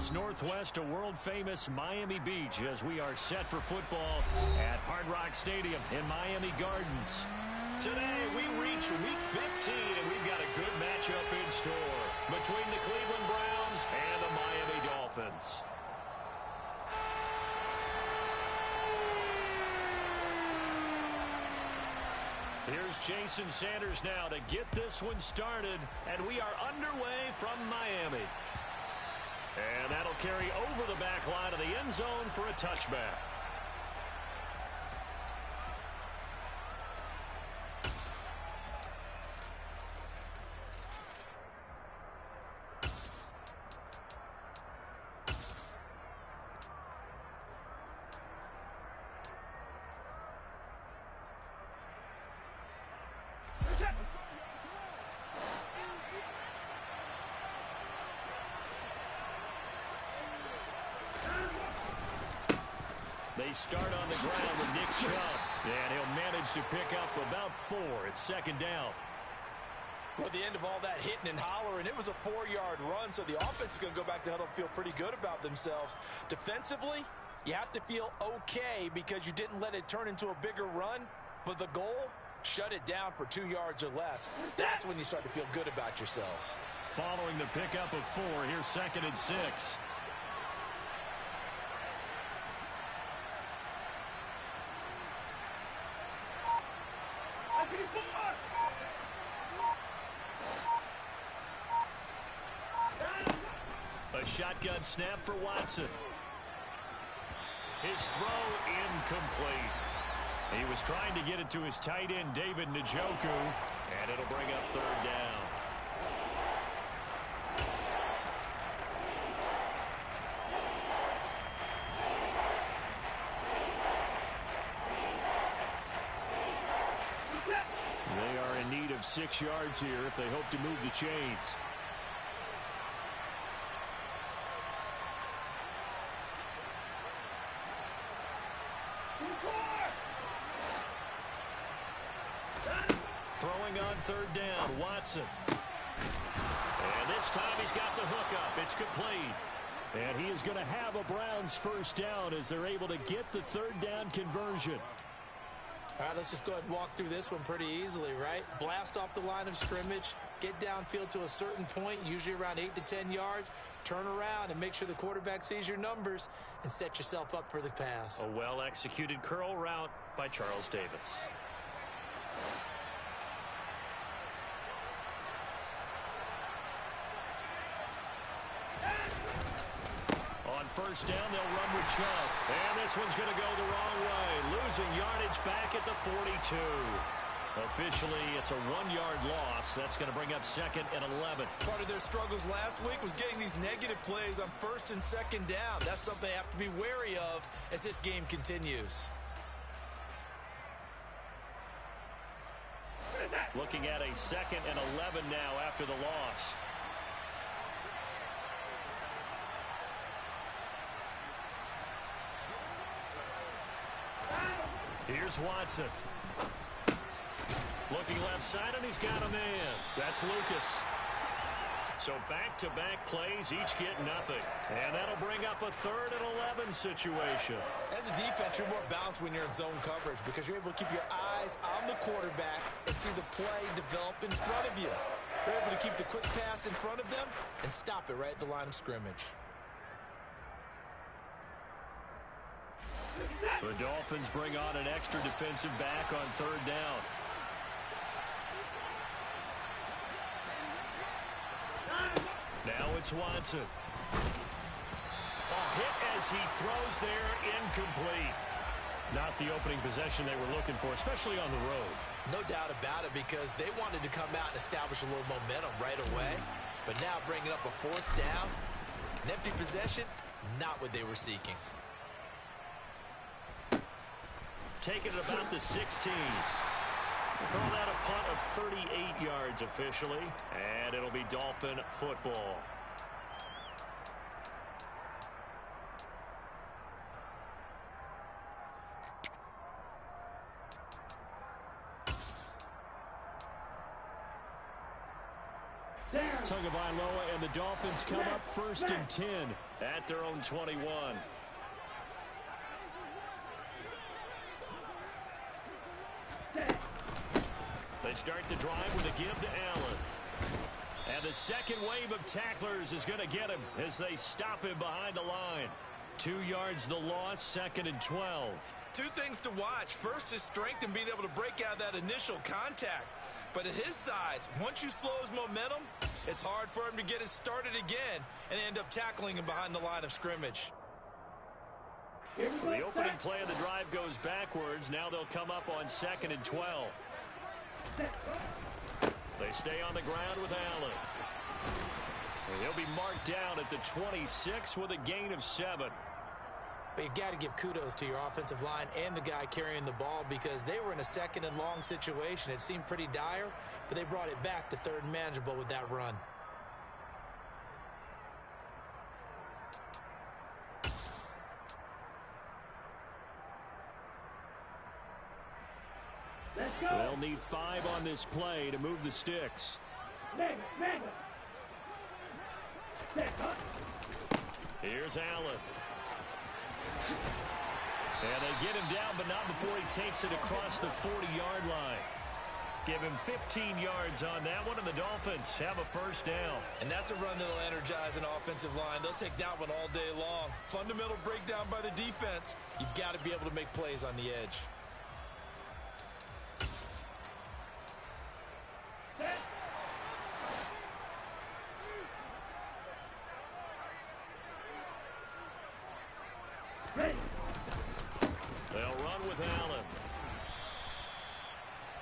miles northwest of world-famous Miami Beach as we are set for football at Hard Rock Stadium in Miami Gardens. Today, we reach Week 15, and we've got a good matchup in store between the Cleveland Browns and the Miami Dolphins. Here's Jason Sanders now to get this one started, and we are underway from Miami. And that'll carry over the back line of the end zone for a touchback. They start on the ground with Nick Chubb, and he'll manage to pick up about 4. It's second down. Well, at the end of all that hitting and hollering, it was a 4-yard run, so the offense is going to go back to huddle and feel pretty good about themselves. Defensively, you have to feel okay because you didn't let it turn into a bigger run, but the goal, shut it down for 2 yards or less. That's when you start to feel good about yourselves. Following the pickup of 4, here's second and 6. A shotgun snap for Watson. His throw incomplete. He was trying to get it to his tight end, David Njoku, and it'll bring up third down. They are in need of 6 yards here if they hope to move the chains. Throwing on third down, Watson. And this time he's got the hookup. It's complete. And he is going to have a Browns first down as they're able to get the third down conversion. All right, let's just go ahead and walk through this one pretty easily, right? Blast off the line of scrimmage, get downfield to a certain point, usually around 8 to 10 yards, turn around and make sure the quarterback sees your numbers and set yourself up for the pass. A well-executed curl route by Charles Davis. On first down, they'll run with Chubb. And this one's going to go the wrong way. Losing yardage back at the 42. Officially, it's a 1-yard loss. That's going to bring up second and 11. Part of their struggles last week was getting these negative plays on first and second down. That's something they have to be wary of as this game continues. Looking at a second and 11 now after the loss. Here's Watson. Looking left side, and he's got a man. That's Lucas. So back-to-back plays, each get nothing. And that'll bring up a third and 11 situation. As a defense, you're more balanced when you're in zone coverage because you're able to keep your eyes on the quarterback and see the play develop in front of you. You're able to keep the quick pass in front of them and stop it right at the line of scrimmage. The Dolphins bring on an extra defensive back on third down. Now it's Watson. A hit as he throws there, incomplete. Not the opening possession they were looking for, especially on the road. No doubt about it, because they wanted to come out and establish a little momentum right away. But now bringing up a fourth down, an empty possession, not what they were seeking. Taking it about the 16. Call that a punt of 38 yards officially, and it'll be Dolphin football. Tagovailoa and the Dolphins come up 1st and 10 at their own 21. They start the drive with a give to Allen. And the second wave of tacklers is going to get him as they stop him behind the line. 2 yards the loss, 2nd and 12. Two things to watch. First, his strength and being able to break out that initial contact. But at his size, once you slow his momentum, it's hard for him to get it started again and end up tackling him behind the line of scrimmage. The opening play of the drive goes backwards. Now they'll come up on 2nd and 12. They stay on the ground with Allen. And he'll be marked down at the 26 with a gain of 7. But you've got to give kudos to your offensive line and the guy carrying the ball because they were in a 2nd and long situation. It seemed pretty dire, but they brought it back to 3rd and manageable with that run. They'll need 5 on this play to move the sticks. Here's Allen. And they get him down, but not before he takes it across the 40-yard line. Give him 15 yards on that one, and the Dolphins have a 1st down. And that's a run that'll energize an offensive line. They'll take that one all day long. Fundamental breakdown by the defense. You've got to be able to make plays on the edge. They'll run with Allen.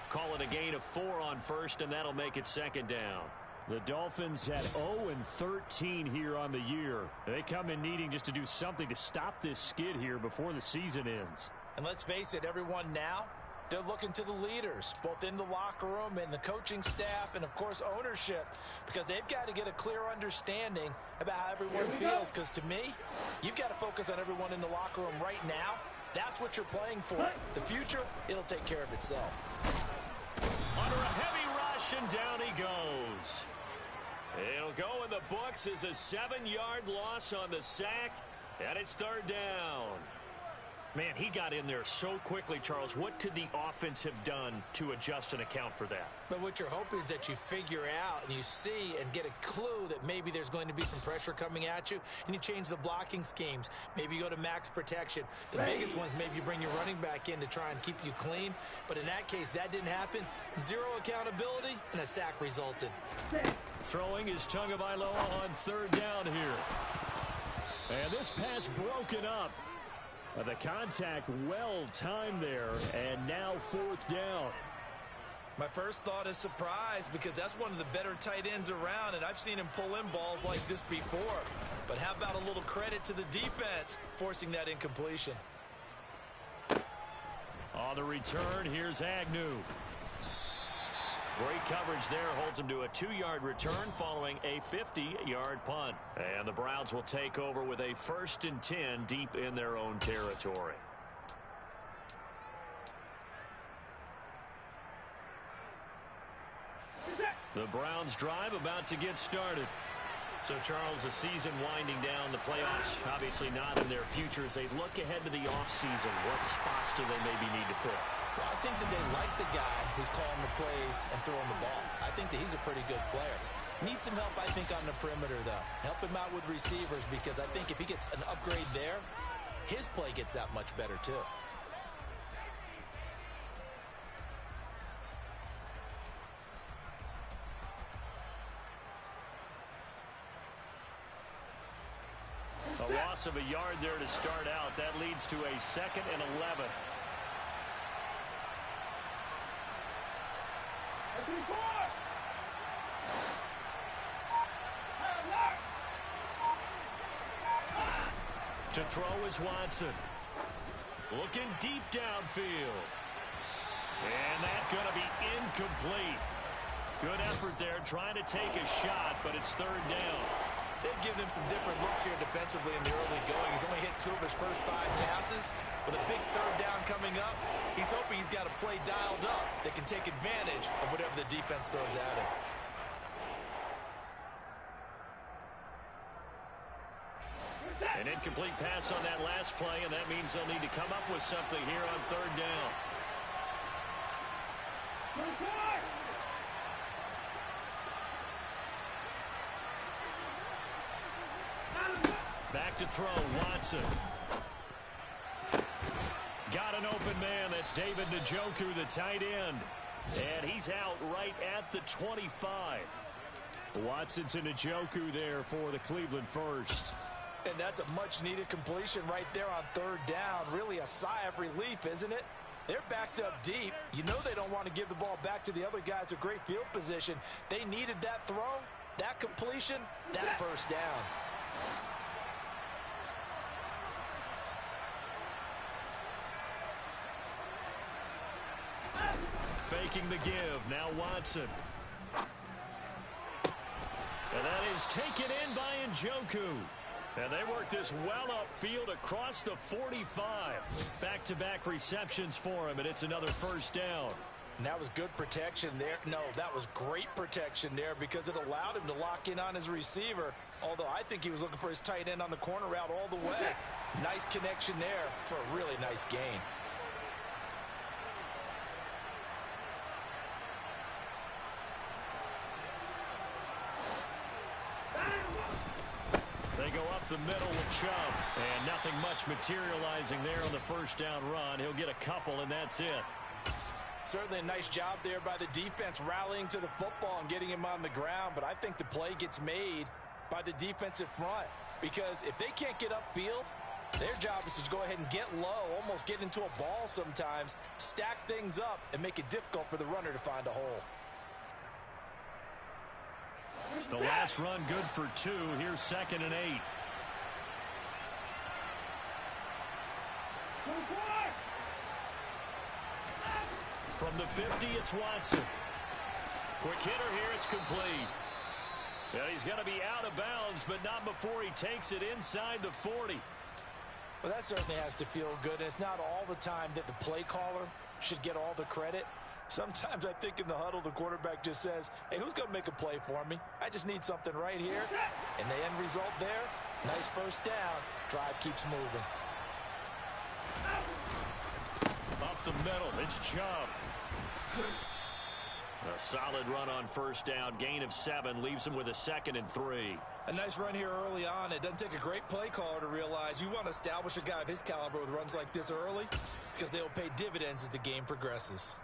Call it a gain of 4 on 1st, and that'll make it 2nd down. The Dolphins had 0-13 here on the year. They come in needing just to do something to stop this skid here before the season ends. And let's face it, everyone now, they're looking to the leaders, both in the locker room and the coaching staff and, of course, ownership, because they've got to get a clear understanding about how everyone feels. Because to me, you've got to focus on everyone in the locker room right now. That's what you're playing for. The future, it'll take care of itself. Under a heavy rush, and down he goes. It'll go in the books as a 7-yard loss on the sack, and it's 3rd down. Man, he got in there so quickly, Charles. What could the offense have done to adjust and account for that? But what you're hoping is that you figure out and you see and get a clue that maybe there's going to be some pressure coming at you, and you change the blocking schemes. Maybe you go to max protection. The biggest ones, maybe you bring your running back in to try and keep you clean. But in that case, that didn't happen. 0 accountability, and a sack resulted. Throwing is Tagovailoa on 3rd down here. And this pass broken up. The contact well-timed there, and now 4th down. My first thought is surprise, because that's one of the better tight ends around, and I've seen him pull in balls like this before. But how about a little credit to the defense forcing that incompletion? On the return, here's Agnew. Great coverage there, holds him to a 2-yard return following a 50-yard punt. And the Browns will take over with a 1st and 10 deep in their own territory. The Browns drive about to get started. So, Charles, the season winding down, the playoffs obviously not in their future. As they look ahead to the offseason, what spots do they maybe need to fill? Well, I think that they like the guy who's calling the plays and throwing the ball. I think that he's a pretty good player. Needs some help, I think, on the perimeter, though. Help him out with receivers, because I think if he gets an upgrade there, his play gets that much better, too. A loss of a yard there to start out. That leads to a 2nd and 11. To throw is Watson. Looking deep downfield. And that's going to be incomplete. Good effort there, trying to take a shot, but it's 3rd down. They've given him some different looks here defensively in the early going. He's only hit 2 of his first 5 passes. With a big 3rd down coming up, he's hoping he's got a play dialed up that can take advantage of whatever the defense throws at him. An incomplete pass on that last play, and that means they'll need to come up with something here on third down. Back to throw, Watson. Got an open man. That's David Njoku, the tight end. And he's out right at the 25. Watson to Njoku there for the Cleveland first. And that's a much-needed completion right there on third down. Really a sigh of relief, isn't it? They're backed up deep. You know they don't want to give the ball back to the other guys in great field position. They needed that throw, that completion, that first down. Faking the give. Now Watson. And that is taken in by Njoku. And they work this well upfield across the 45. Back-to-back receptions for him, and it's another first down. And that was good protection there. No, that was great protection there because it allowed him to lock in on his receiver. Although I think he was looking for his tight end on the corner route all the way. Nice connection there for a really nice gain. They go up the middle with Chubb. And nothing much materializing there on the first down run. He'll get a couple, and that's it. Certainly a nice job there by the defense rallying to the football and getting him on the ground. But I think the play gets made by the defensive front. Because if they can't get upfield, their job is to go ahead and get low, almost get into a ball sometimes, stack things up, and make it difficult for the runner to find a hole. The last run good for 2. Here's 2nd and 8. From the 50, it's Watson. Quick hitter here, it's complete. Yeah, he's going to be out of bounds, but not before he takes it inside the 40. Well, that certainly has to feel good. And it's not all the time that the play caller should get all the credit. Sometimes I think in the huddle, the quarterback just says, hey, who's going to make a play for me? I just need something right here. And the end result there, nice first down. Drive keeps moving. Up the middle, it's Chubb. A solid run on first down. Gain of 7 leaves him with a 2nd and 3. A nice run here early on. It doesn't take a great play caller to realize you want to establish a guy of his caliber with runs like this early because they'll pay dividends as the game progresses.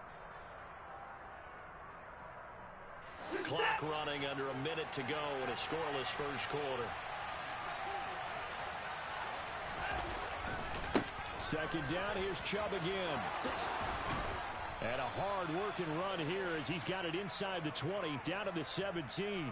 Clock running under a minute to go in a scoreless first quarter. 2nd down, here's Chubb again. And a hard-working run here as he's got it inside the 20, down to the 17.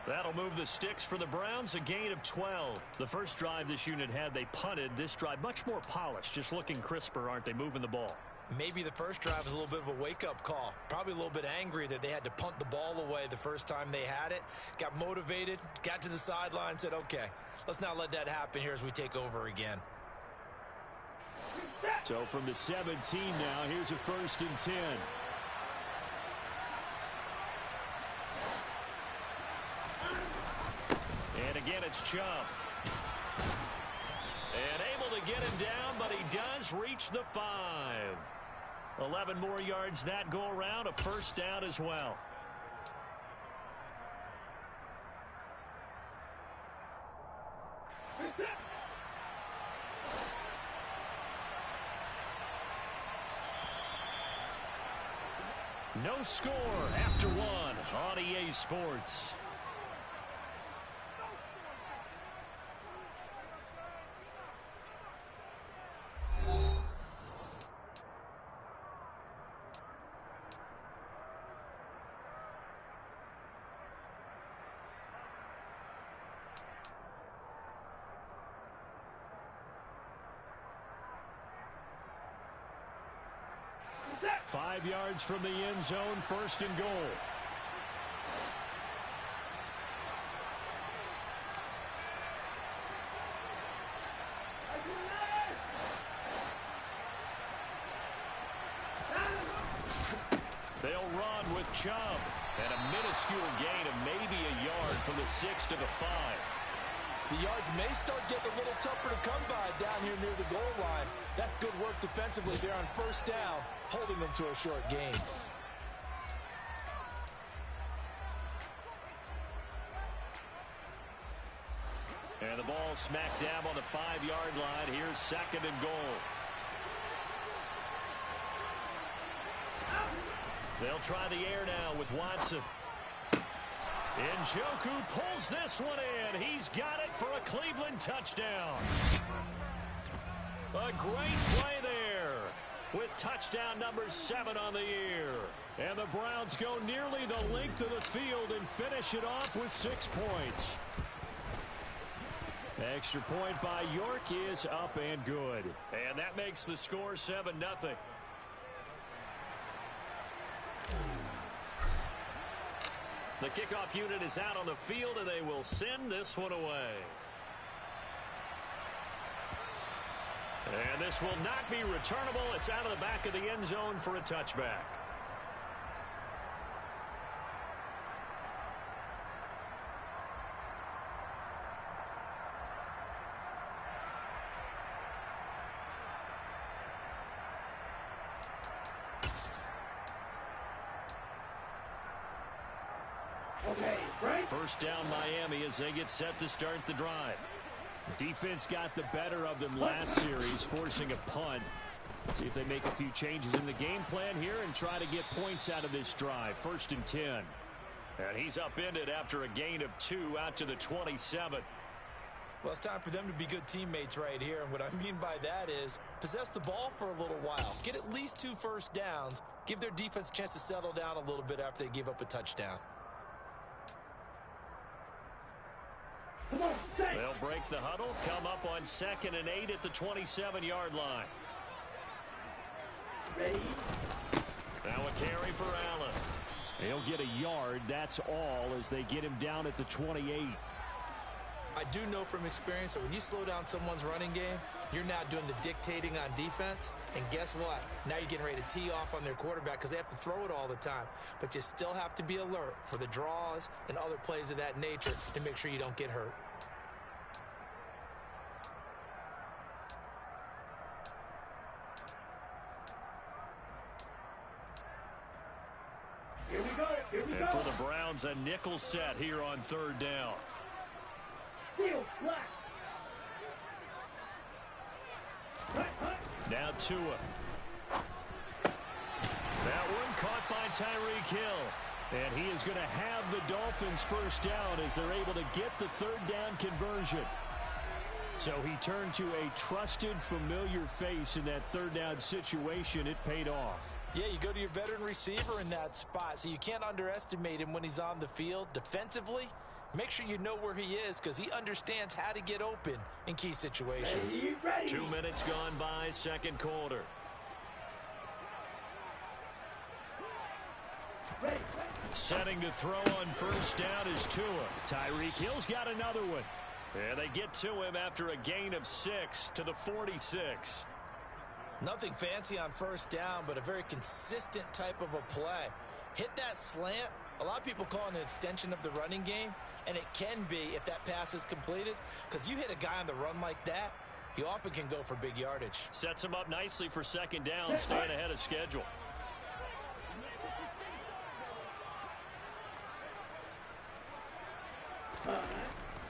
That'll move the sticks for the Browns, a gain of 12. The first drive this unit had, they punted. This drive, much more polished, just looking crisper, aren't they, moving the ball? Maybe the first drive was a little bit of a wake-up call. Probably a little bit angry that they had to punt the ball away the first time they had it. Got motivated, got to the sideline, said, okay, let's not let that happen here as we take over again. So from the 17 now, here's a 1st and 10. And again, it's Chubb. And able to get him down, but he does reach the 5. 11 more yards that go around, a first down as well. No score after 1 on EA Sports. Five yards from the end zone, 1st and goal. They'll run with Chubb. And a minuscule gain of maybe a yard from the 6 to the 5. The yards may start getting a little tougher to come by down here near the goal line. That's good work defensively there on first down, holding them to a short gain. And the ball smack dab on the 5-yard line. Here's second and goal. They'll try the air now with Watson. Njoku pulls this one in. He's got it for a Cleveland touchdown. A great play there with touchdown number 7 on the year. And the Browns go nearly the length of the field and finish it off with 6 points. Extra point by York is up and good. And that makes the score 7-0. The kickoff unit is out on the field, and they will send this one away. And this will not be returnable. It's out of the back of the end zone for a touchback. First down Miami as they get set to start the drive. Defense got the better of them last series, forcing a punt. See if they make a few changes in the game plan here and try to get points out of this drive. 1st and 10. And he's upended after a gain of 2 out to the 27. Well, it's time for them to be good teammates right here. And what I mean by that is possess the ball for a little while. Get at least 2 first downs. Give their defense a chance to settle down a little bit after they give up a touchdown. They'll break the huddle, come up on 2nd and 8 at the 27-yard line. Now a carry for Allen. He'll get a yard, that's all, as they get him down at the 28. I do know from experience that when you slow down someone's running game, you're now doing the dictating on defense. And guess what? Now you're getting ready to tee off on their quarterback because they have to throw it all the time. But you still have to be alert for the draws and other plays of that nature to make sure you don't get hurt. And for the Browns, a nickel set here on 3rd down. Now Tua. That one caught by Tyreek Hill. And he is going to have the Dolphins first down as they're able to get the 3rd down conversion. So he turned to a trusted, familiar face in that 3rd down situation. It paid off. Yeah, you go to your veteran receiver in that spot, so you can't underestimate him when he's on the field. Defensively, make sure you know where he is because he understands how to get open in key situations. 2 minutes gone by, 2nd quarter. Setting to throw on 1st down is Tua. Tyreek Hill's got another one. And they get to him after a gain of 6 to the 46. Nothing fancy on 1st down, but a very consistent type of a play. Hit that slant. A lot of people call it an extension of the running game, and it can be if that pass is completed, because you hit a guy on the run like that, he often can go for big yardage. Sets him up nicely for 2nd down, staying ahead of schedule.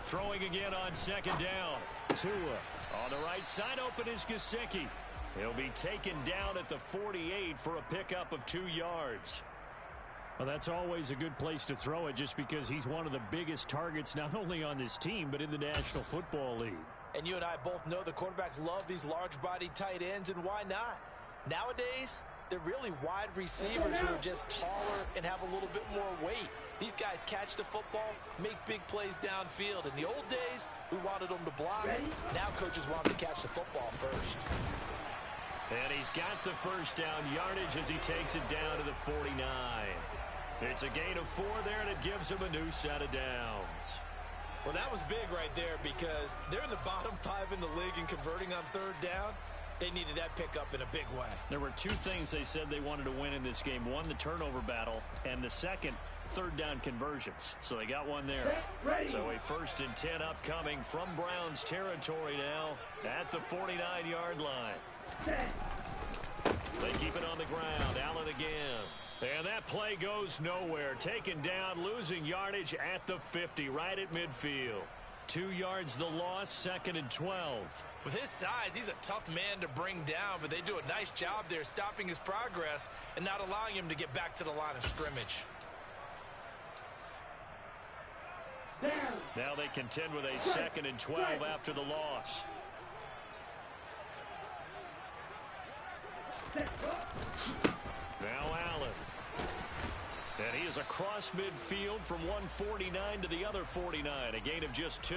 Throwing again on 2nd down. Tua on the right side, open is Gesicki. He'll be taken down at the 48 for a pickup of 2 yards. Well, that's always a good place to throw it just because he's one of the biggest targets not only on this team but in the National Football League. And you and I both know the quarterbacks love these large-bodied tight ends, and why not? Nowadays, they're really wide receivers who are just taller and have a little bit more weight. These guys catch the football, make big plays downfield. In the old days, we wanted them to block. Now coaches want them to catch the football first. And he's got the 1st down yardage as he takes it down to the 49. It's a gain of 4 there, and it gives him a new set of downs. Well, that was big right there because they're in the bottom 5 in the league in converting on 3rd down. They needed that pickup in a big way. There were two things they said they wanted to win in this game. One, the turnover battle, and the second, third down conversions. So they got one there. So a 1st and 10 upcoming from Browns territory now at the 49-yard line. They keep it on the ground. Allen again. And that play goes nowhere. Taken down, losing yardage at the 50, right at midfield. 2 yards the loss, 2nd and 12. With his size, he's a tough man to bring down, but they do a nice job there stopping his progress and not allowing him to get back to the line of scrimmage. Now they contend with a 2nd and 12 after the loss. Now Allen. And he is across midfield from 149 to the other 49, a gain of just 2.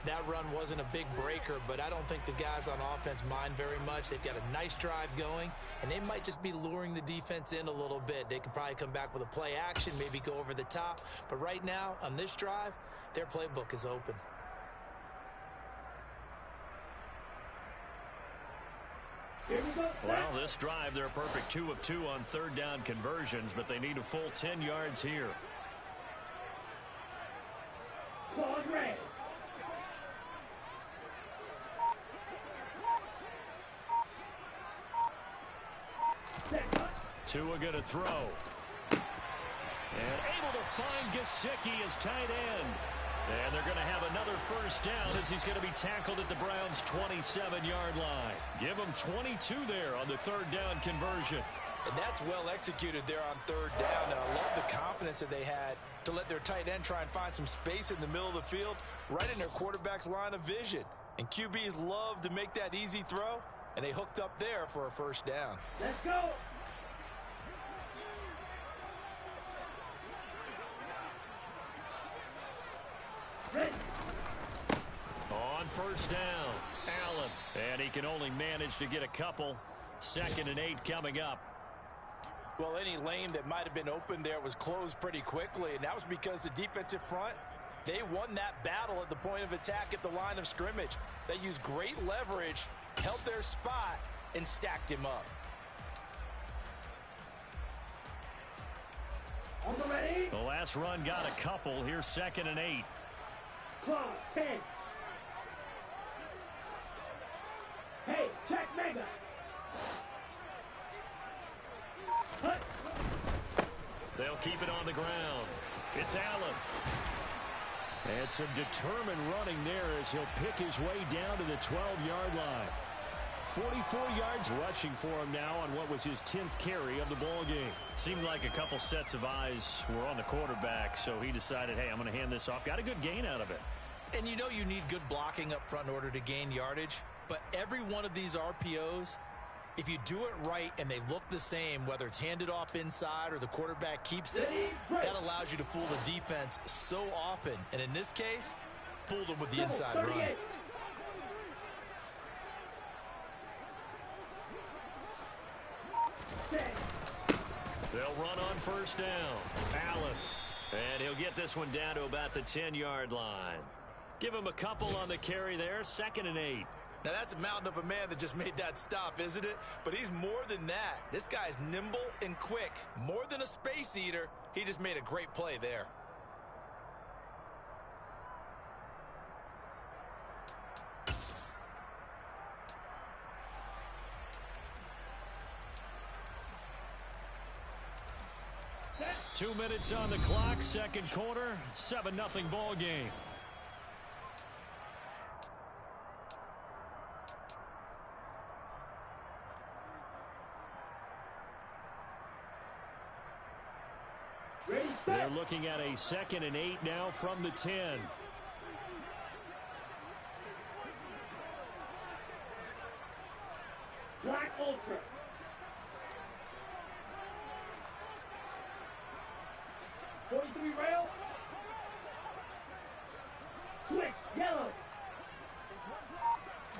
That run wasn't a big breaker, but I don't think the guys on offense mind very much. They've got a nice drive going, and they might just be luring the defense in a little bit. They could probably come back with a play action, maybe go over the top. But right now, on this drive, their playbook is open. Well, this drive, they're a perfect 2 of 2 on 3rd down conversions, but they need a full 10 yards here. Tua going to throw. And able to find Gesicki as tight end. And they're going to have another 1st down as he's going to be tackled at the Browns' 27-yard line. Give him 22 there on the 3rd down conversion. And that's well executed there on 3rd down. And I love the confidence that they had to let their tight end try and find some space in the middle of the field, right in their quarterback's line of vision. And QBs love to make that easy throw, and they hooked up there for a 1st down. Let's go. On 1st down, Allen. And he can only manage to get a couple. 2nd and 8 coming up. Well, any lane that might have been open there was closed pretty quickly, and that was because the defensive front, they won that battle at the point of attack at the line of scrimmage. They used great leverage, held their spot, and stacked him up. The last run got a couple. Here's 2nd and 8. 10. Hey, check mega. Hut. They'll keep it on the ground. It's Allen. And some determined running there as he'll pick his way down to the 12-yard line. 44 yards rushing for him now on what was his 10th carry of the ball game. Seemed like a couple sets of eyes were on the quarterback, so he decided, hey, I'm going to hand this off. Got a good gain out of it. And you know you need good blocking up front in order to gain yardage. But every one of these RPOs, if you do it right and they look the same, whether it's handed off inside or the quarterback keeps it, that allows you to fool the defense so often. And in this case, fooled them with the inside run. They'll run on 1st down. Allen. And he'll get this one down to about the 10-yard line. Give him a couple on the carry there. 2nd and 8. Now, that's a mountain of a man that just made that stop, isn't it? But he's more than that. This guy's nimble and quick. More than a space eater, he just made a great play there. Two minutes on the clock, 2nd quarter, 7-0 ball game. They're looking at a 2nd and 8 now from the 10. Black Ultra. Rail. Switch, yellow.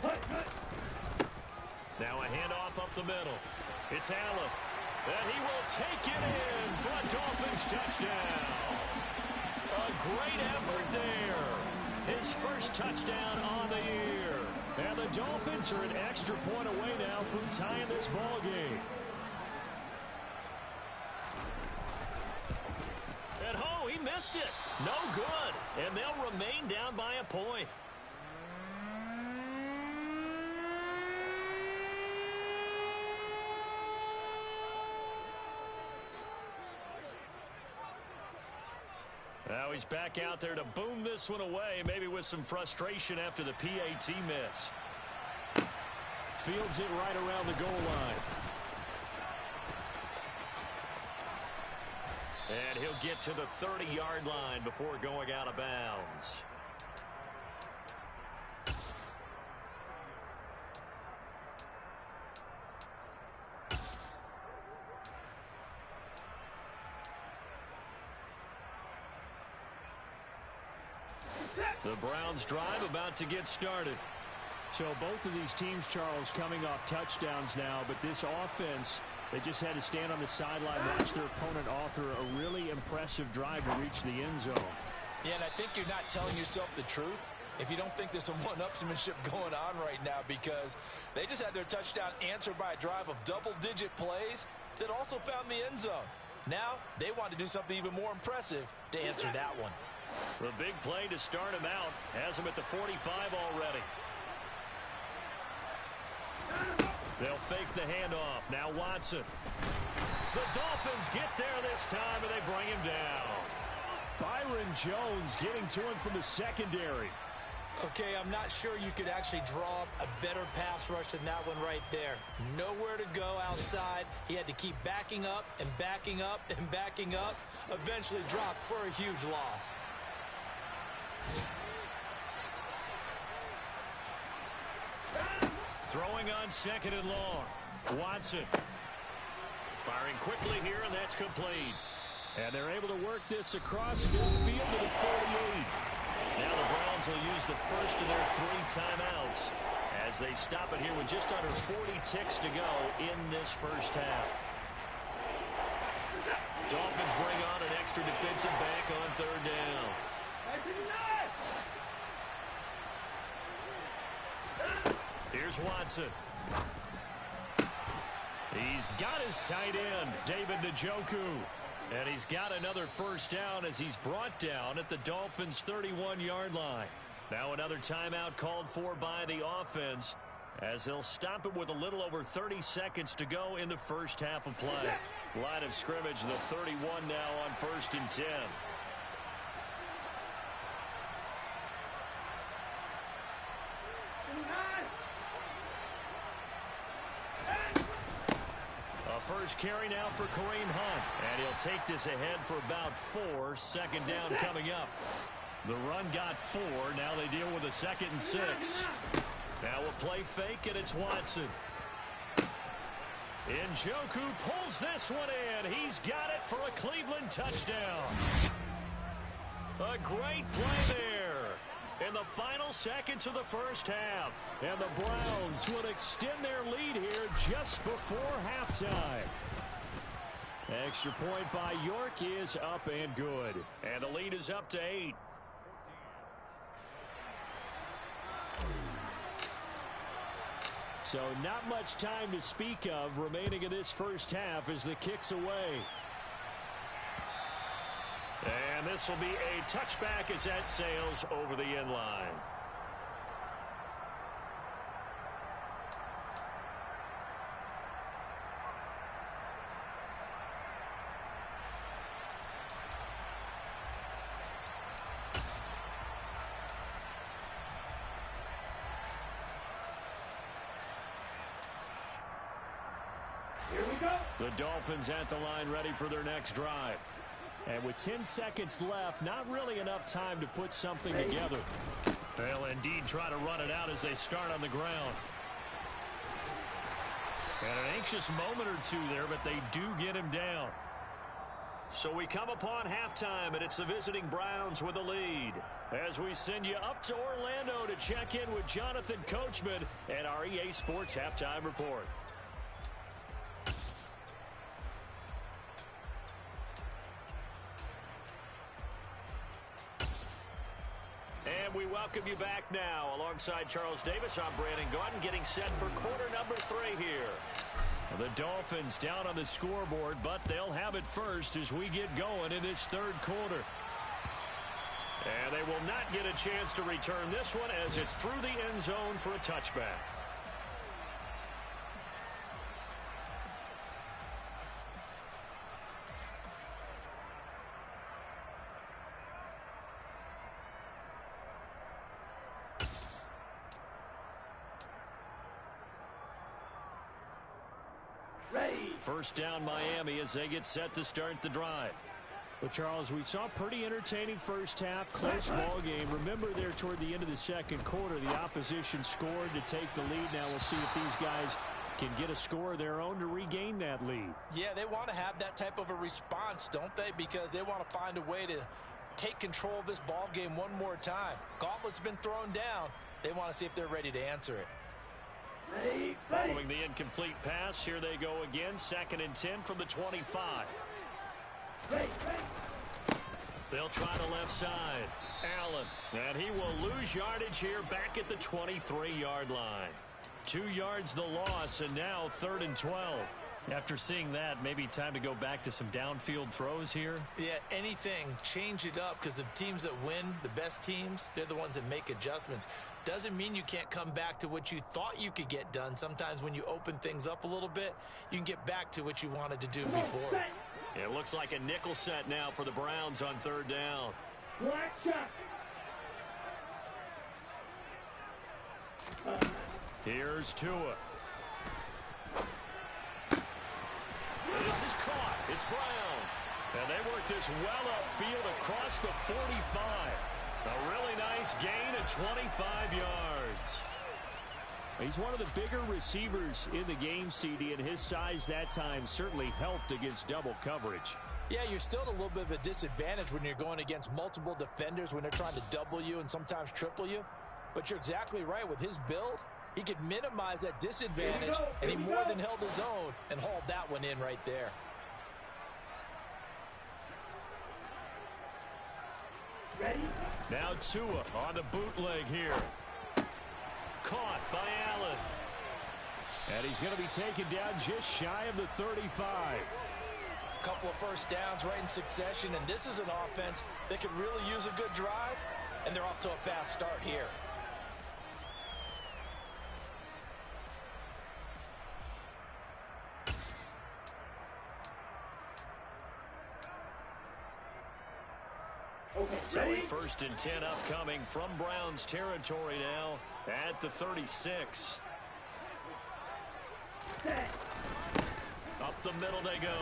Hut. Now a handoff up the middle. It's Allen. And he will take it in for a Dolphins touchdown. A great effort there. His first touchdown on the year. And the Dolphins are an extra point away now from tying this ball game. At home, he missed it. No good. And they'll remain down by a point. Now he's back out there to boom this one away, maybe with some frustration after the PAT miss. Fields it right around the goal line. And he'll get to the 30-yard line before going out of bounds. The Browns drive about to get started. So both of these teams, Charles, coming off touchdowns now, but this offense, they just had to stand on the sideline, watch their opponent author a really impressive drive to reach the end zone. Yeah, and I think you're not telling yourself the truth if you don't think there's some one-upsmanship going on right now, because they just had their touchdown answered by a drive of double-digit plays that also found the end zone. Now they want to do something even more impressive to answer that one. The big play to start him out has him at the 45 already. They'll fake the handoff. Now Watson. The Dolphins get there this time, and they bring him down. Byron Jones getting to him from the secondary. Okay, I'm not sure you could actually draw up a better pass rush than that one right there. Nowhere to go outside. He had to keep backing up and backing up and backing up. Eventually dropped for a huge loss. Throwing on second and long. Watson. Firing quickly here, and that's complete. And they're able to work this across midfield to the 48. Now the Browns will use the first of their 3 timeouts as they stop it here with just under 40 ticks to go in this first half. Dolphins bring on an extra defensive back on 3rd down. Here's Watson. He's got his tight end, David Njoku. And he's got another first down as he's brought down at the Dolphins' 31-yard line. Now another timeout called for by the offense as they'll stop it with a little over 30 seconds to go in the first half of play. Line of scrimmage, the 31 now on 1st and 10. First carry now for Kareem Hunt. And he'll take this ahead for about 4. 2nd down coming up. The run got 4. Now they deal with a 2nd and 6. Now a play fake, and it's Watson. Njoku pulls this one in. He's got it for a Cleveland touchdown. A great play there in the final seconds of the first half. And the Browns will extend their lead here just before halftime. Extra point by York is up and good. And the lead is up to 8. So not much time to speak of remaining in this first half as the kick's away. And this will be a touchback as that sails over the end line. Here we go. The Dolphins at the line ready for their next drive. And with 10 seconds left, not really enough time to put something together. They'll indeed try to run it out as they start on the ground. And an anxious moment or two there, but they do get him down. So we come upon halftime, and it's the visiting Browns with the lead. As we send you up to Orlando to check in with Jonathan Coachman and our EA Sports Halftime Report. And we welcome you back now. Alongside Charles Davis, I'm Brandon Gaudin, getting set for quarter number 3 here. The Dolphins down on the scoreboard, but they'll have it first as we get going in this third quarter. And they will not get a chance to return this one as it's through the end zone for a touchback. First down Miami as they get set to start the drive. Well, Charles, we saw pretty entertaining first half, close ball game. Remember there toward the end of the second quarter, the opposition scored to take the lead. Now we'll see if these guys can get a score of their own to regain that lead. Yeah, they want to have that type of a response, don't they? Because they want to find a way to take control of this ball game one more time. Gauntlet's been thrown down. They want to see if they're ready to answer it. Following the incomplete pass, here they go again. 2nd and 10 from the 25. They'll try the left side. Allen, and he will lose yardage here back at the 23-yard line. 2 yards the loss, and now 3rd and 12. After seeing that, maybe time to go back to some downfield throws here. Yeah, anything. Change it up because the teams that win, the best teams, they're the ones that make adjustments. Doesn't mean you can't come back to what you thought you could get done. Sometimes when you open things up a little bit, you can get back to what you wanted to do before. It looks like a nickel set now for the Browns on 3rd down. Black shot. Here's Tua. This is caught. It's Brown. And they work this well upfield across the 45. A really nice gain of 25 yards. He's one of the bigger receivers in the game, CD, and his size that time certainly helped against double coverage. Yeah, you're still at a little bit of a disadvantage when you're going against multiple defenders when they're trying to double you and sometimes triple you. But you're exactly right. With his build, he could minimize that disadvantage, and he more than held his own and hauled that one in right there. Ready? Now Tua on the bootleg here. Caught by Allen. And he's going to be taken down just shy of the 35. A couple of first downs right in succession, and this is an offense that could really use a good drive, and they're off to a fast start here. So 1st and 10 upcoming from Browns territory now at the 36. Up the middle they go.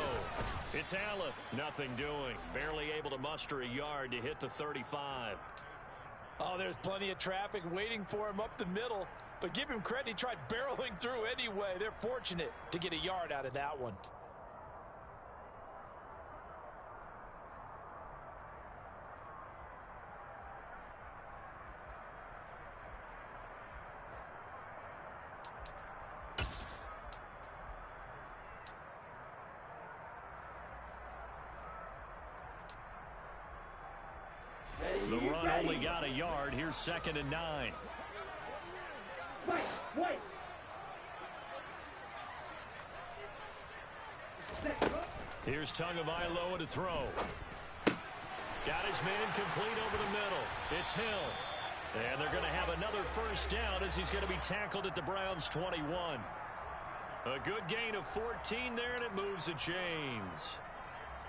It's Allen. Nothing doing. Barely able to muster a yard to hit the 35. Oh, there's plenty of traffic waiting for him up the middle. But give him credit, he tried barreling through anyway. They're fortunate to get a yard out of that one. The run only got a yard. Here's 2nd and 9. Wait. Here's Tagovailoa to throw. Got his man complete over the middle. It's Hill. And they're going to have another first down as he's going to be tackled at the Browns' 21. A good gain of 14 there, and it moves the chains.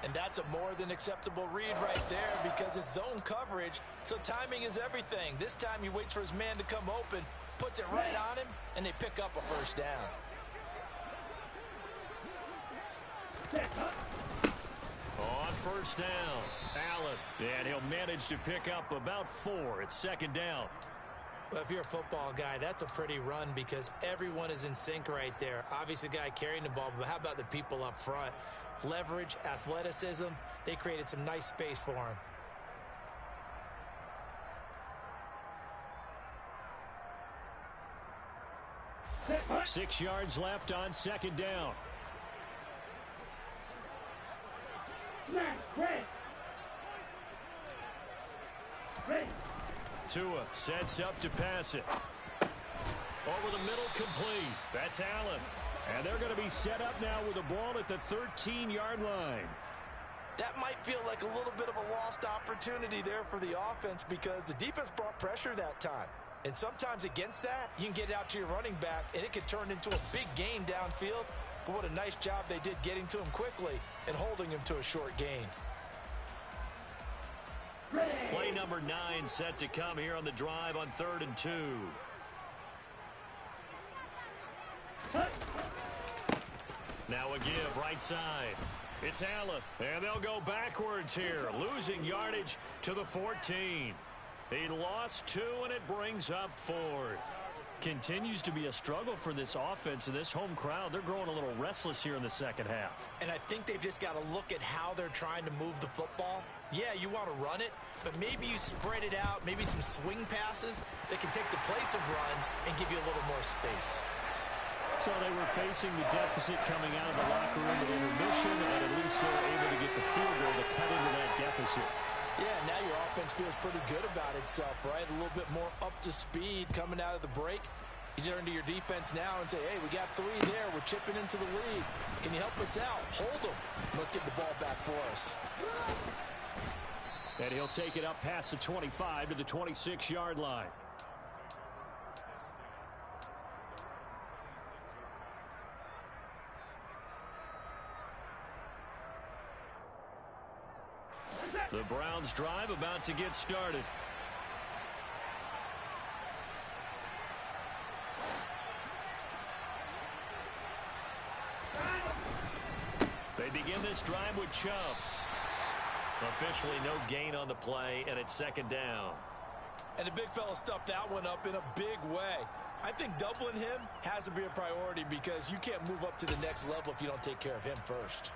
And that's a more than acceptable read right there because it's zone coverage, so timing is everything. This time he waits for his man to come open, puts it right on him, and they pick up a first down. On first down, Allen. And he'll manage to pick up about 4. It's 2nd down. Well, if you're a football guy, that's a pretty run because everyone is in sync right there. Obviously, the guy carrying the ball, but how about the people up front? Leverage, athleticism, they created some nice space for him. What? 6 yards left on 2nd down. Ready. Tua sets up to pass it. Over the middle, complete. That's Allen. And they're going to be set up now with the ball at the 13-yard line. That might feel like a little bit of a lost opportunity there for the offense because the defense brought pressure that time. And sometimes against that, you can get out to your running back, and it could turn into a big gain downfield. But what a nice job they did getting to him quickly and holding him to a short gain. Play number 9 set to come here on the drive on 3rd and 2. Now a give right side. It's Allen, and they'll go backwards here, losing yardage to the 14. He lost 2, and it brings up 4th. Continues to be a struggle for this offense and this home crowd. They're growing a little restless here in the second half. And I think they've just got to look at how they're trying to move the football. Yeah, you want to run it, but maybe you spread it out, maybe some swing passes that can take the place of runs and give you a little more space. So they were facing the deficit coming out of the locker room at intermission, and at least they were able to get the field goal to cut into that deficit. Yeah, now your offense feels pretty good about itself, right? A little bit more up to speed coming out of the break. You turn to your defense now and say, hey, we got 3 there. We're chipping into the lead. Can you help us out? Hold them. Let's get the ball back for us. And he'll take it up past the 25 to the 26-yard line. The Browns drive about to get started. They begin this drive with Chubb. Officially no gain on the play, and it's 2nd down. And the big fella stuffed that one up in a big way. I think doubling him has to be a priority because you can't move up to the next level if you don't take care of him first.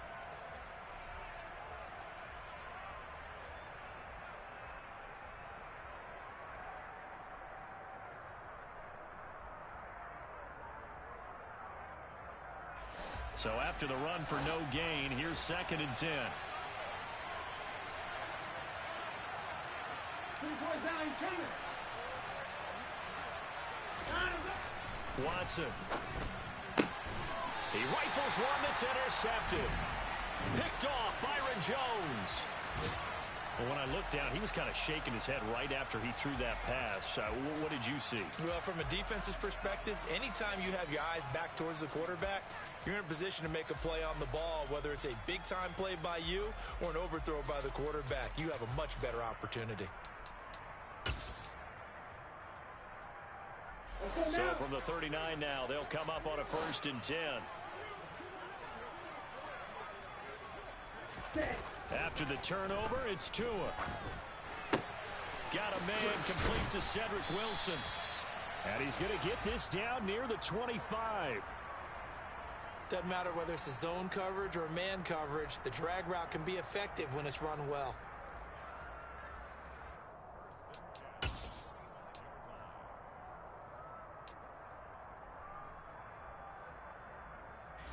So after the run for no gain, here's 2nd and 10. Watson. He rifles one that's intercepted. Picked off Byron Jones. Well, when I looked down, he was kind of shaking his head right after he threw that pass. What did you see? Well, from a defense's perspective, anytime you have your eyes back towards the quarterback, you're in a position to make a play on the ball, whether it's a big-time play by you or an overthrow by the quarterback. You have a much better opportunity. So from the 39 now, they'll come up on a 1st and 10. After the turnover, it's Tua. Got a man complete to Cedric Wilson. And he's going to get this down near the 25. Doesn't matter whether it's a zone coverage or man coverage, the drag route can be effective when it's run well.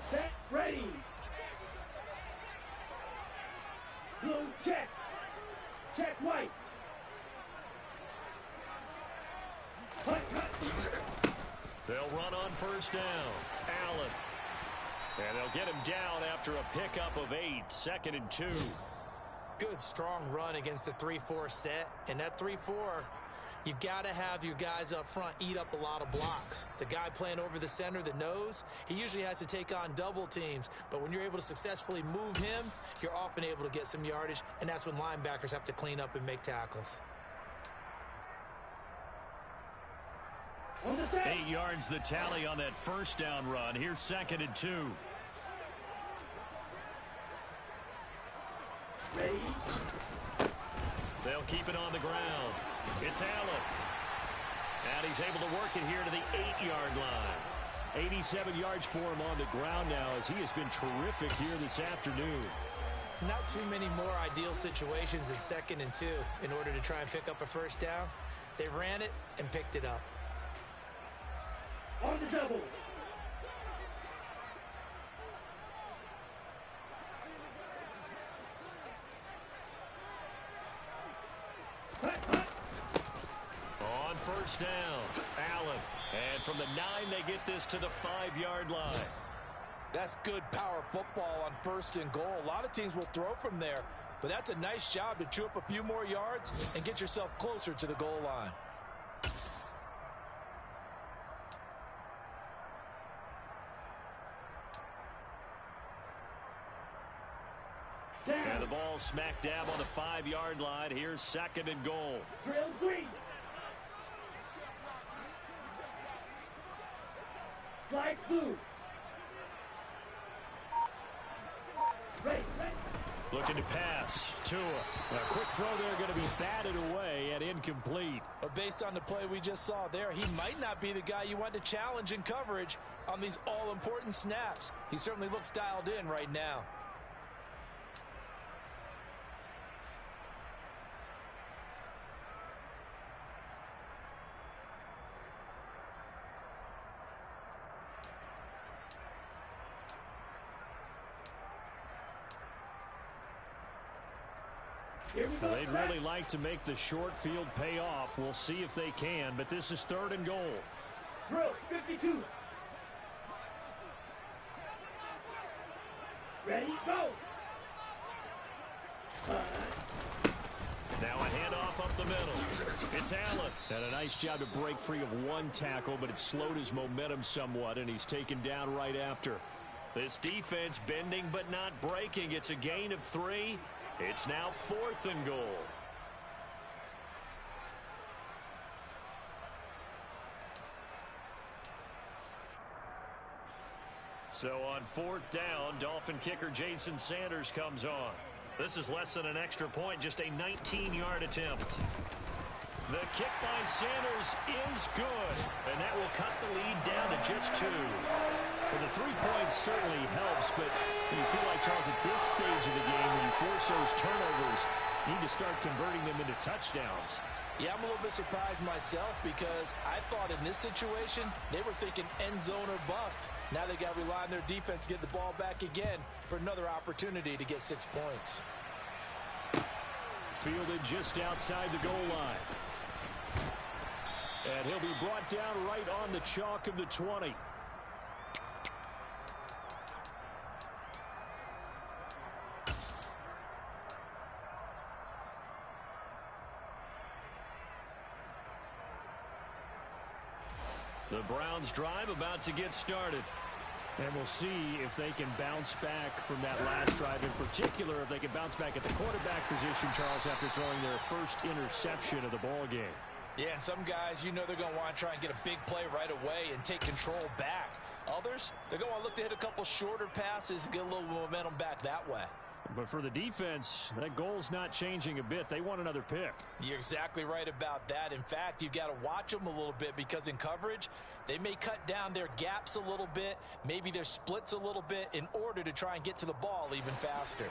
Set, ready. Blue check. Check white. They'll run on 1st down. Allen. And they'll get him down after a pickup of 8. 2nd and 2. Good, strong run against the 3-4 set. And that 3-4, you've got to have your guys up front eat up a lot of blocks. The guy playing over the center, the nose, he usually has to take on double teams. But when you're able to successfully move him, you're often able to get some yardage. And that's when linebackers have to clean up and make tackles. 8 yards the tally on that 1st down run. Here's 2nd and 2. Ready. They'll keep it on the ground. It's Allen. And he's able to work it here to the 8-yard line. 87 yards for him on the ground now as he has been terrific here this afternoon. Not too many more ideal situations in 2nd and 2 in order to try and pick up a 1st down. They ran it and picked it up. On the double. first down. Allen. And from the 9, they get this to the 5-yard line. That's good power football on 1st and goal. A lot of teams will throw from there, but that's a nice job to chew up a few more yards and get yourself closer to the goal line. And the ball smack dab on the 5-yard line. Here's 2nd and goal. Drill 3. Flag blue. Ready. Looking to pass. Tua. A quick throw there going to be batted away and incomplete. But based on the play we just saw there, he might not be the guy you want to challenge in coverage on these all-important snaps. He certainly looks dialed in right now. Well, they'd really like to make the short field pay off. We'll see if they can, but this is 3rd and goal. Drill 52. Ready, go. Now a handoff up the middle. It's Allen. And a nice job to break free of 1 tackle, but it slowed his momentum somewhat, and he's taken down right after. This defense bending but not breaking. It's a gain of 3. It's now 4th and goal. So on 4th down, Dolphin kicker Jason Sanders comes on. This is less than an extra point, just a 19-yard attempt. The kick by Sanders is good, and that will cut the lead down to just 2. Well, the 3 points certainly helps, but you feel like, Charles, at this stage of the game, when you force those turnovers, you need to start converting them into touchdowns. Yeah, I'm a little bit surprised myself because I thought in this situation, they were thinking end zone or bust. Now they got to rely on their defense to get the ball back again for another opportunity to get 6 points. Fielded just outside the goal line. And he'll be brought down right on the chalk of the 20. The Browns drive about to get started. And we'll see if they can bounce back from that last drive. In particular, if they can bounce back at the quarterback position, Charles, after throwing their first interception of the ball game. Yeah, and some guys, you know they're going to want to try and get a big play right away and take control back. Others, they're going to look to hit a couple shorter passes and get a little momentum back that way. But for the defense, that goal's not changing a bit. They want another pick. You're exactly right about that. In fact, you've got to watch them a little bit because in coverage, they may cut down their gaps a little bit, maybe their splits a little bit in order to try and get to the ball even faster.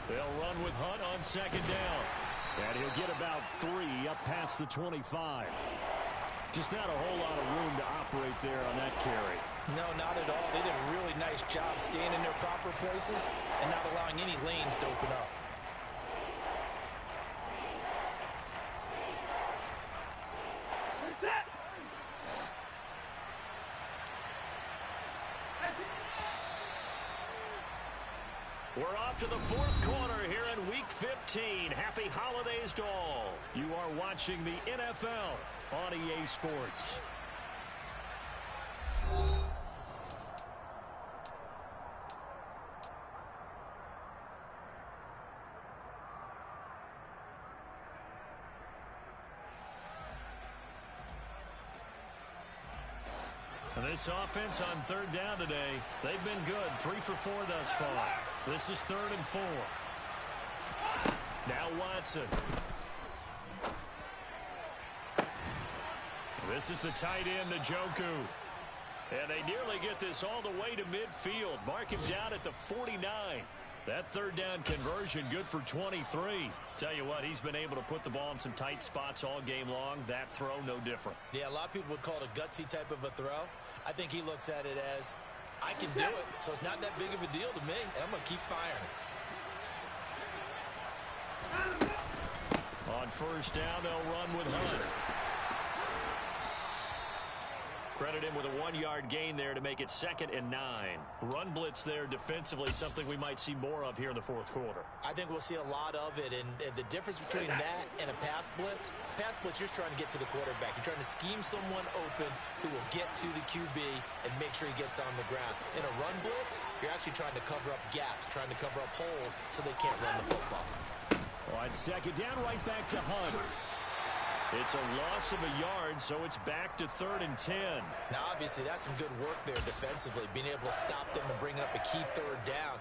They'll run with Hunt on 2nd down. And he'll get about 3 up past the 25. Just not a whole lot of room to operate there on that carry. No, not at all. They did a really nice job staying in their proper places and not allowing any lanes to open up. Set. We're off to the 4th quarter here in Week 15. Happy holidays to all. You are watching the NFL on EA Sports. And this offense on 3rd down today, they've been good. 3 for 4 thus far. This is 3rd and 4. Now Watson. This is the tight end, Njoku. And they nearly get this all the way to midfield. Mark him down at the 49. That 3rd down conversion good for 23. Tell you what, he's been able to put the ball in some tight spots all game long. That throw, no different. Yeah, a lot of people would call it a gutsy type of a throw. I think he looks at it as, I can do it, so it's not that big of a deal to me, and I'm going to keep firing. On first down, they'll run with Hunt. Credit him with a 1-yard gain there to make it 2nd and 9. Run blitz there defensively, something we might see more of here in the fourth quarter. I think we'll see a lot of it, and the difference between that and a pass blitz, you're trying to get to the quarterback. You're trying to scheme someone open who will get to the QB and make sure he gets on the ground. In a run blitz, you're actually trying to cover up gaps, trying to cover up holes so they can't run the football. On 2nd down, right back to Hunt. It's a loss of a yard, so it's back to 3rd and 10. Now, obviously, that's some good work there defensively, being able to stop them and bringing up a key 3rd down.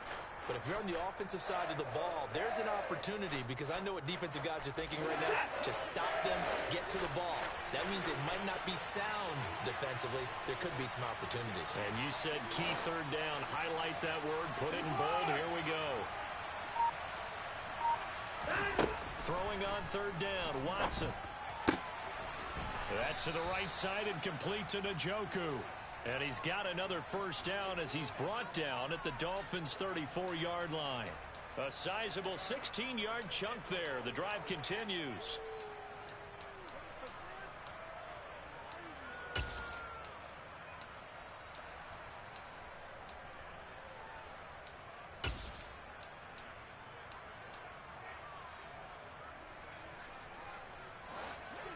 But if you're on the offensive side of the ball, there's an opportunity, because I know what defensive guys are thinking right now. Just stop them, get to the ball. That means it might not be sound defensively. There could be some opportunities. And you said key 3rd down. Highlight that word. Put it in bold. Here we go. Throwing on 3rd down. Watson. That's to the right side and complete to Njoku. And he's got another first down as he's brought down at the Dolphins' 34-yard line. A sizable 16-yard chunk there. The drive continues.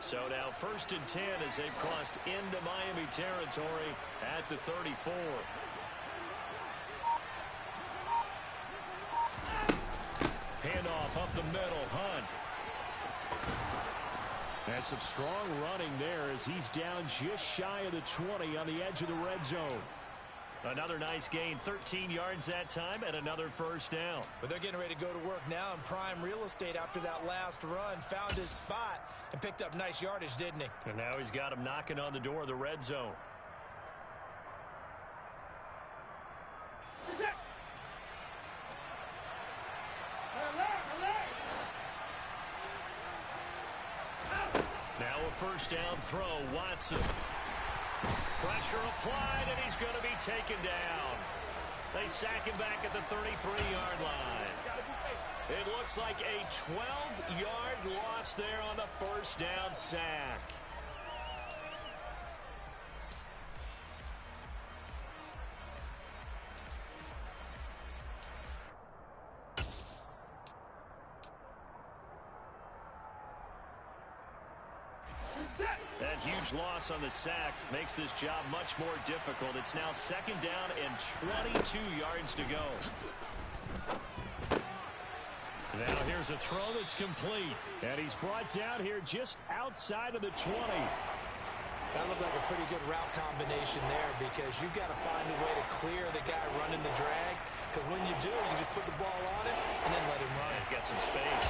So now 1st and 10 as they've crossed into Miami territory at the 34. Handoff up the middle. Hunt. That's some strong running there as he's down just shy of the 20 on the edge of the red zone. Another nice gain, 13 yards that time, and another first down. But they're getting ready to go to work now in prime real estate after that last run. Found his spot and picked up nice yardage, didn't he? And now he's got him knocking on the door of the red zone. Now a first down throw, Watson. Pressure applied, and he's going to be taken down. They sack him back at the 33-yard line. It looks like a 12-yard loss there on the first down sack. That huge loss on the sack makes this job much more difficult. It's now 2nd down and 22 yards to go. Now here's a throw that's complete. And he's brought down here just outside of the 20. That looked like a pretty good route combination there, because you've got to find a way to clear the guy running the drag. Because when you do, you just put the ball on him and then let him run. He's got some space.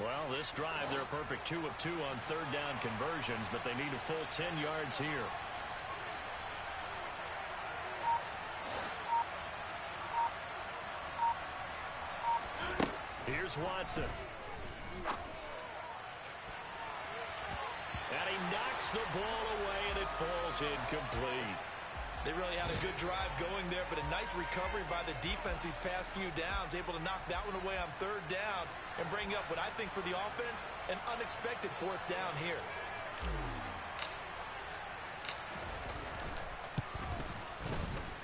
Well, this drive, they're a perfect 2 of 2 on 3rd down conversions, but they need a full 10 yards here. Here's Watson. And he knocks the ball away, and it falls incomplete. They really had a good drive going there, but a nice recovery by the defense these past few downs, able to knock that one away on 3rd down and bring up what I think for the offense, an unexpected 4th down here.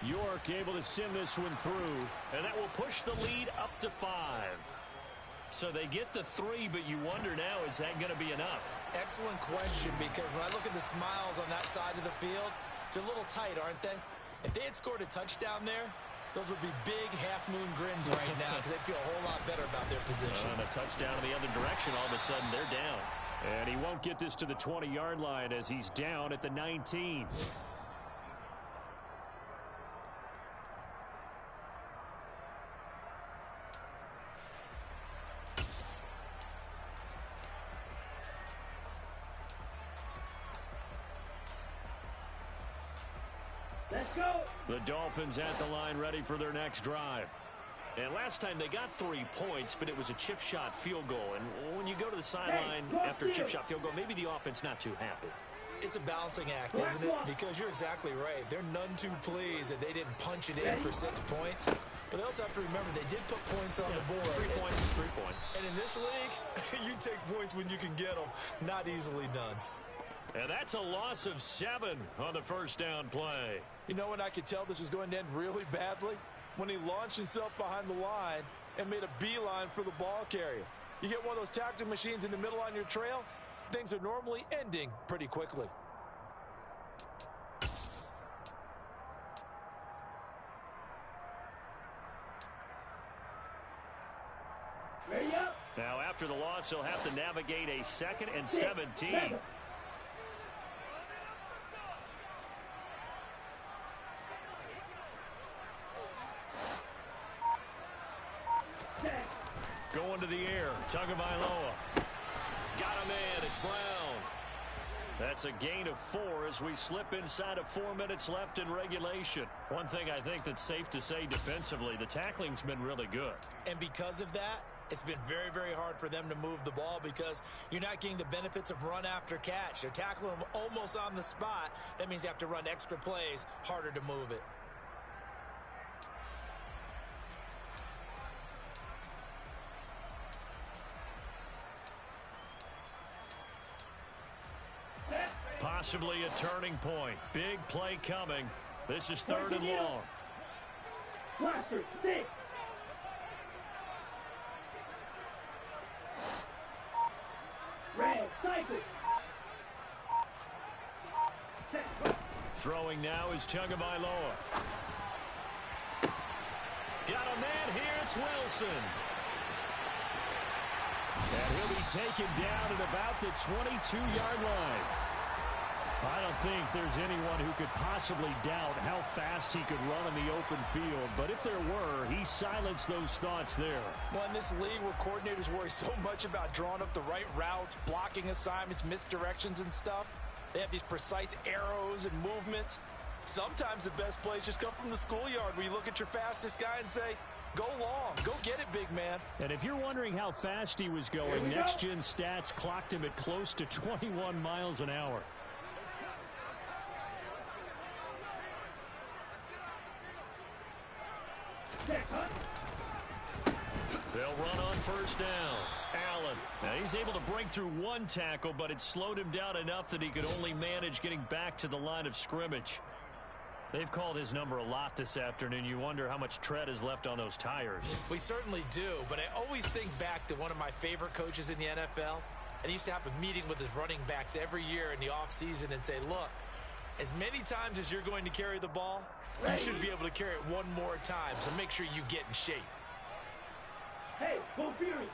York able to send this one through, and that will push the lead up to 5. So they get the 3, but you wonder now, is that going to be enough? Excellent question, because when I look at the smiles on that side of the field, they're a little tight, aren't they? If they had scored a touchdown there, those would be big half-moon grins right now, because they'd feel a whole lot better about their position. And a touchdown in the other direction, all of a sudden they're down. And he won't get this to the 20-yard line as he's down at the 19. Let's go. The Dolphins at the line ready for their next drive. And last time they got 3 points, but it was a chip shot field goal. And when you go to the sideline after a chip shot field goal, maybe the offense not too happy. It's a balancing act, isn't it? Because you're exactly right. They're none too pleased that they didn't punch it in for 6 points. But they also have to remember they did put points on the board. 3 points is 3 points. And in this league, you take points when you can get them. Not easily done. And that's a loss of 7 on the first down play. You know when I could tell this was going to end really badly? When he launched himself behind the line and made a beeline for the ball carrier. You get one of those tackling machines in the middle on your trail, things are normally ending pretty quickly. Ready up. Now, after the loss, he'll have to navigate a 2nd and 17. Going to the air, Tagovailoa. Got him in, it's Brown. That's a gain of 4 as we slip inside of 4 minutes left in regulation. One thing I think that's safe to say defensively, the tackling's been really good. And because of that, it's been very, very hard for them to move the ball because you're not getting the benefits of run after catch. They're tackling them almost on the spot. That means you have to run extra plays, harder to move it. Possibly a turning point. Big play coming. This is 3rd and long. Blaster, 6. Red, cycle. Throwing now is Tagovailoa. Got a man here. It's Wilson. And he'll be taken down at about the 22-yard line. I don't think there's anyone who could possibly doubt how fast he could run in the open field. But if there were, he silenced those thoughts there. Well, in this league where coordinators worry so much about drawing up the right routes, blocking assignments, misdirections and stuff, they have these precise arrows and movements. Sometimes the best plays just come from the schoolyard where you look at your fastest guy and say, go long, go get it, big man. And if you're wondering how fast he was going, Next Gen Stats clocked him at close to 21 miles an hour. They'll run on first down. Allen. Now he's able to break through 1 tackle, but it slowed him down enough that he could only manage getting back to the line of scrimmage. They've called his number a lot this afternoon. You wonder how much tread is left on those tires. We certainly do, but I always think back to one of my favorite coaches in the NFL. And he used to have a meeting with his running backs every year in the offseason and say, look, as many times as you're going to carry the ball, you should be able to carry it 1 more time, so make sure you get in shape. Hey, go Fury.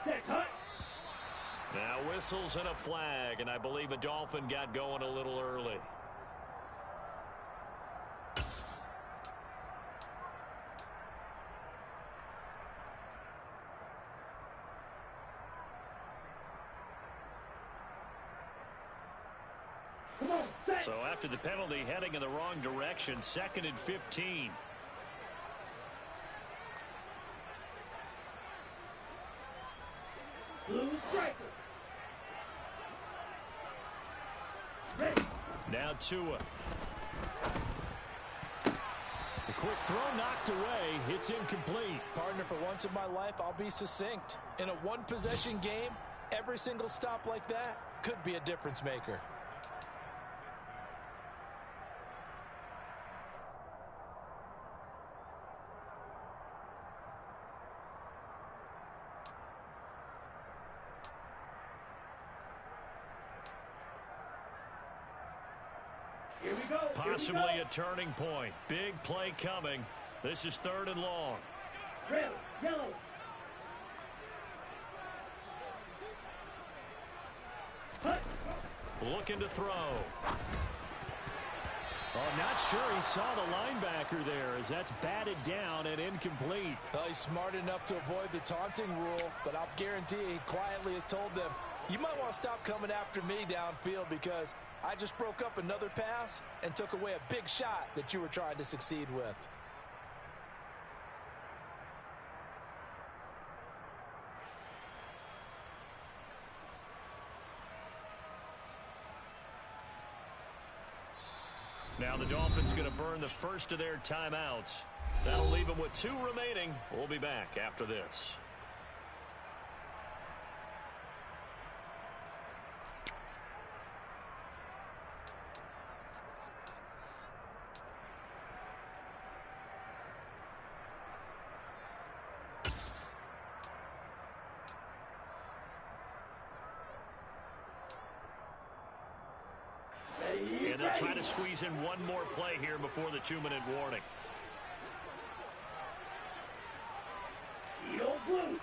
Set, cut. Now whistles and a flag, and I believe a Dolphin got going a little early. Come on, set. So after the penalty, heading in the wrong direction, 2nd and 15. Blue striker. Ready. Now Tua. The quick throw knocked away. It's incomplete. Partner, for once in my life, I'll be succinct. In a 1-possession game, every single stop like that could be a difference maker. Here we go. Possibly a turning point. Big play coming. This is 3rd and long. Red, yellow. Cut. Looking to throw. Oh, not sure he saw the linebacker there as that's batted down and incomplete. Well, he's smart enough to avoid the taunting rule, but I'll guarantee he quietly has told them, you might want to stop coming after me downfield because I just broke up another pass and took away a big shot that you were trying to succeed with. Now the Dolphins going to burn the first of their timeouts. That'll leave them with 2 remaining. We'll be back after this. And they'll try to squeeze in one more play here before the 2-minute warning. Eagle blue.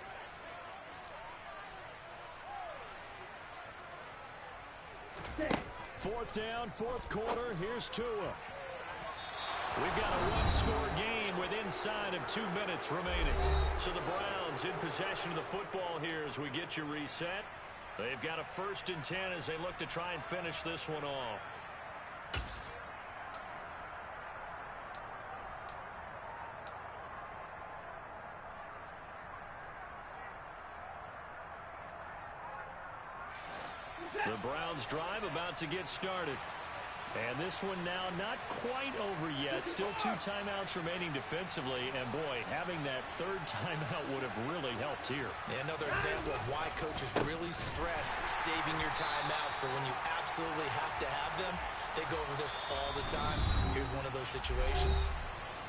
Fourth down, fourth quarter. Here's Tua. We've got a one-score game with inside of 2 minutes remaining. So the Browns in possession of the football here as we get you reset. They've got a 1st and 10 as they look to try and finish this one off. The Browns drive about to get started. And this one now not quite over yet. Still 2 timeouts remaining defensively. And, boy, having that 3rd timeout would have really helped here. Another example of why coaches really stress saving your timeouts for when you absolutely have to have them. They go over this all the time. Here's one of those situations.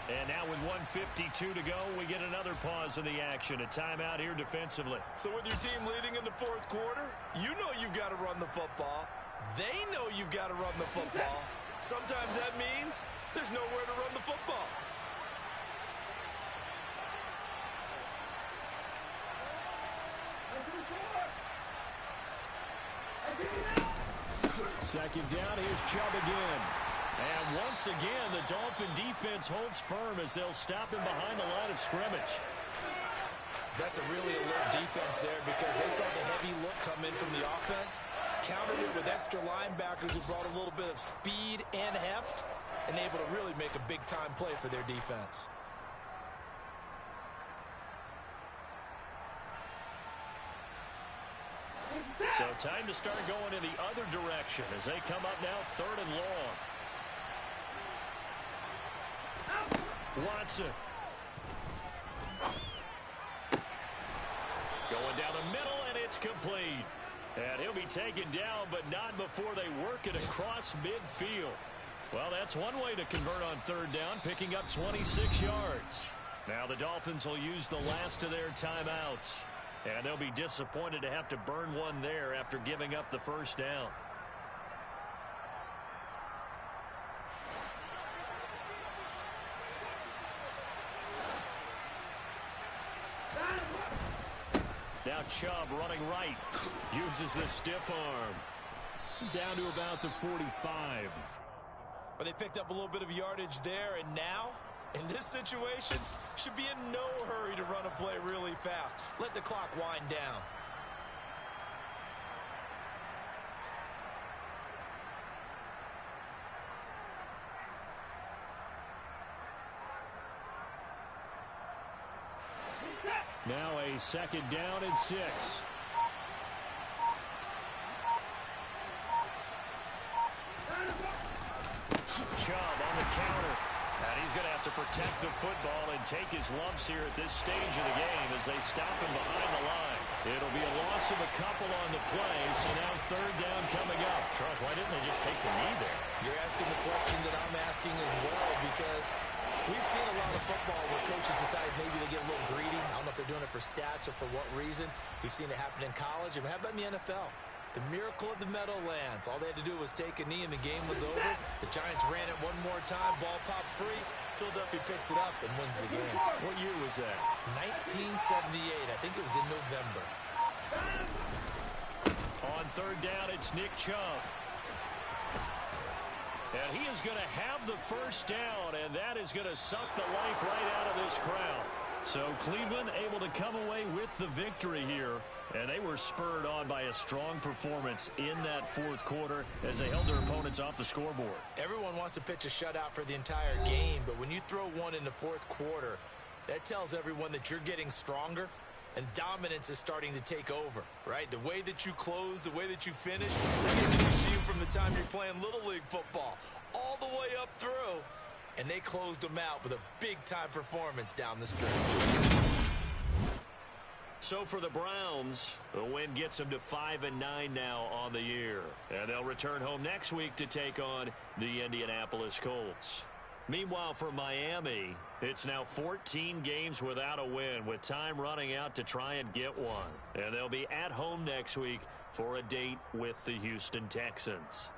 And now with 1:52 to go, we get another pause in the action. A timeout here defensively. So with your team leading in the 4th quarter, you know you've got to run the football. They know you've got to run the football. Sometimes that means there's nowhere to run the football. Second down, here's Chubb again. And once again, the Dolphin defense holds firm as they'll stop him behind the line of scrimmage. That's a really alert defense there because they saw the heavy look come in from the offense, countered it with extra linebackers who brought a little bit of speed and heft, and able to really make a big-time play for their defense. So time to start going in the other direction as they come up now 3rd and long. Watson. Going down the middle, and it's complete. And he'll be taken down, but not before they work it across midfield. Well, that's one way to convert on 3rd down, picking up 26 yards. Now the Dolphins will use the last of their timeouts. And they'll be disappointed to have to burn one there after giving up the 1st down. Now Chubb running right. Uses the stiff arm. Down to about the 45. But they picked up a little bit of yardage there, and now, in this situation, should be in no hurry to run a play really fast. Let the clock wind down. Now a 2nd down and 6. Chubb on the counter. And he's going to have to protect the football and take his lumps here at this stage of the game as they stop him behind the line. It'll be a loss of a couple on the play, so now 3rd down coming up. Charles, why didn't they just take the knee there? You're asking the question that I'm asking as well, because we've seen a lot of football where coaches decide maybe they get a little greedy. I don't know if they're doing it for stats or for what reason. We've seen it happen in college. And how about in the NFL? The miracle of the Meadowlands. All they had to do was take a knee and the game was over. The Giants ran it one more time. Ball popped free. Philadelphia picks it up and wins the game. What year was that? 1978. I think it was in November. On 3rd down, it's Nick Chubb. And he is going to have the 1st down, and that is going to suck the life right out of this crowd. So Cleveland able to come away with the victory here. And they were spurred on by a strong performance in that fourth quarter as they held their opponents off the scoreboard. Everyone wants to pitch a shutout for the entire game, but when you throw one in the fourth quarter, that tells everyone that you're getting stronger and dominance is starting to take over, right? The way that you close, the way that you finish, that gets you from the time you're playing Little League football all the way up through. And they closed them out with a big-time performance down the stretch. So for the Browns, the win gets them to 5-9 now on the year. And they'll return home next week to take on the Indianapolis Colts. Meanwhile, for Miami, it's now 14 games without a win, with time running out to try and get one. And they'll be at home next week for a date with the Houston Texans.